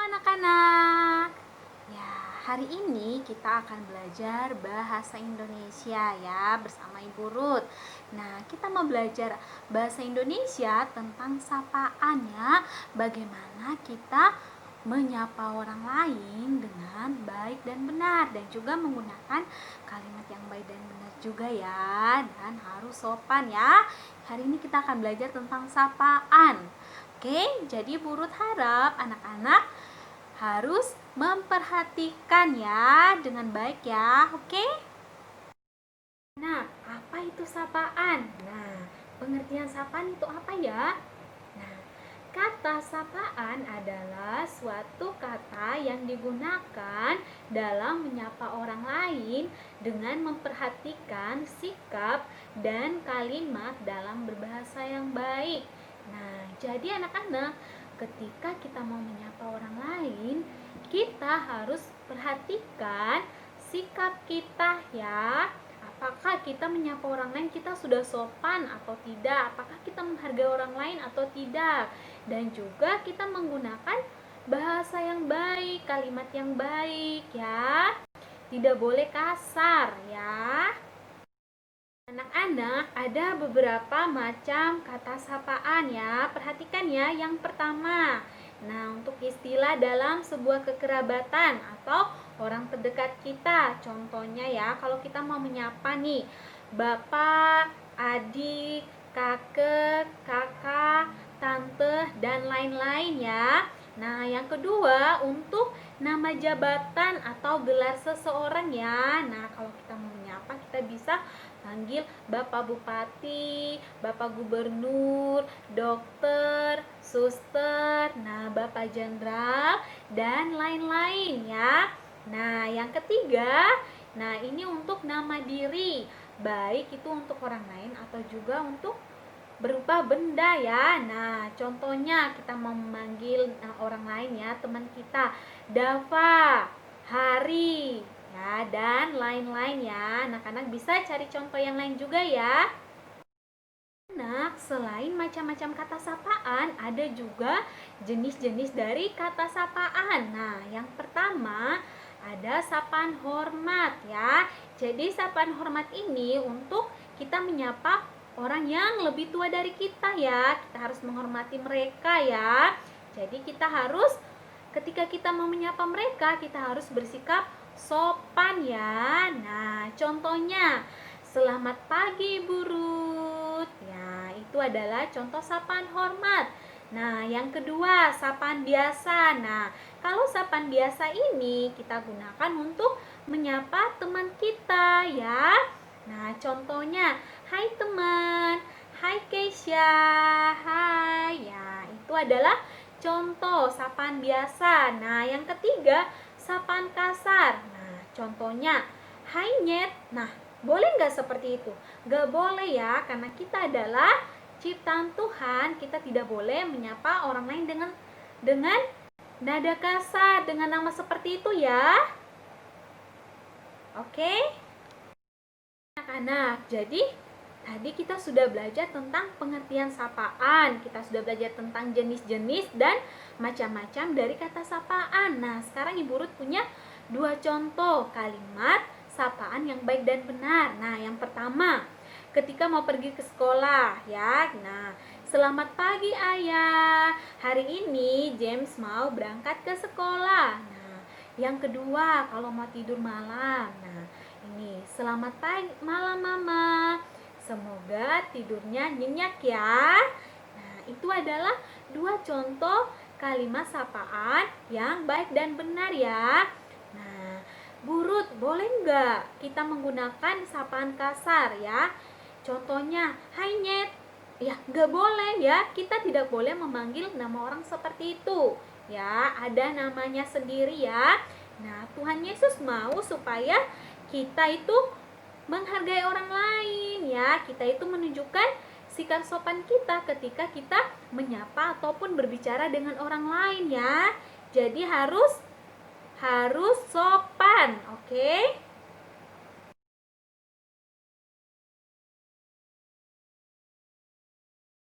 anak-anak. Ya, hari ini kita akan belajar bahasa Indonesia ya bersama Ibu Ruth. Nah, kita mau belajar bahasa Indonesia tentang sapaan ya. Bagaimana kita menyapa orang lain dengan baik dan benar, dan juga menggunakan kalimat yang baik dan benar juga ya, dan harus sopan ya. Hari ini kita akan belajar tentang sapaan. Oke, jadi Ibu Ruth harap anak-anak harus memperhatikan ya dengan baik ya. Oke? Nah, apa itu sapaan? Nah, pengertian sapaan itu apa ya? Nah, kata sapaan adalah suatu kata yang digunakan dalam menyapa orang lain dengan memperhatikan sikap dan kalimat dalam berbahasa yang baik. Nah, jadi anak-anak, ketika kita mau menyapa orang lain, kita harus perhatikan sikap kita ya. Apakah kita menyapa orang lain kita sudah sopan atau tidak? Apakah kita menghargai orang lain atau tidak? Dan juga kita menggunakan bahasa yang baik, kalimat yang baik ya. Tidak boleh kasar ya. Anak-anak, ada beberapa macam kata sapaan ya. Perhatikan ya, yang pertama. Nah, untuk istilah dalam sebuah kekerabatan atau orang terdekat kita. Contohnya ya, kalau kita mau menyapa nih, bapak, adik, kakek, kakak, tante, dan lain-lain ya. Nah, yang kedua, untuk nama jabatan atau gelar seseorang ya. Nah, kalau kita mau menyapa, kita bisa panggil Bapak Bupati, Bapak Gubernur, dokter, suster, nah Bapak Jenderal, dan lain-lain ya. Nah, yang ketiga, nah ini untuk nama diri, baik itu untuk orang lain atau juga untuk berupa benda ya. Nah, contohnya kita mau memanggil orang lain ya, teman kita, Dava, Hari, ya, dan lain-lain ya. Anak-anak bisa cari contoh yang lain juga ya. Anak, selain macam-macam kata sapaan, ada juga jenis-jenis dari kata sapaan. Nah, yang pertama ada sapaan hormat ya. Jadi sapaan hormat ini untuk kita menyapa orang yang lebih tua dari kita ya. Kita harus menghormati mereka ya. Jadi kita harus, ketika kita mau menyapa mereka, kita harus bersikap sopan ya. Nah, contohnya, selamat pagi Bu Ruth. Ya, itu adalah contoh sapaan hormat. Nah, yang kedua, sapaan biasa. Nah, kalau sapaan biasa ini kita gunakan untuk menyapa teman kita ya. Nah, contohnya, hai teman, hai Keisha, hai. Ya, itu adalah contoh sapaan biasa. Nah, yang ketiga, sapaan kasar. Nah, contohnya, hai Nyet. Nah, boleh nggak seperti itu? Nggak boleh ya, karena kita adalah ciptaan Tuhan. Kita tidak boleh menyapa orang lain dengan nada kasar, dengan nama seperti itu ya. Oke? Anak-anak, jadi tadi kita sudah belajar tentang pengertian sapaan, kita sudah belajar tentang jenis-jenis dan macam-macam dari kata sapaan. Nah, sekarang Ibu Ruth punya dua contoh kalimat sapaan yang baik dan benar. Nah, yang pertama, ketika mau pergi ke sekolah ya. Nah, selamat pagi Ayah. Hari ini James mau berangkat ke sekolah. Nah, yang kedua, kalau mau tidur malam. Nah, ini selamat pagi malam Mama. Semoga tidurnya nyenyak ya. Nah, itu adalah dua contoh kalimat sapaan yang baik dan benar ya. Nah, Bu Ruth, boleh nggak kita menggunakan sapaan kasar ya? Contohnya, hai Nyet. Ya, nggak boleh ya. Kita tidak boleh memanggil nama orang seperti itu. Ya, ada namanya sendiri ya. Nah, Tuhan Yesus mau supaya kita itu menghargai orang lain ya. Kita itu menunjukkan sikap sopan kita ketika kita menyapa ataupun berbicara dengan orang lain ya. Jadi harus sopan, oke?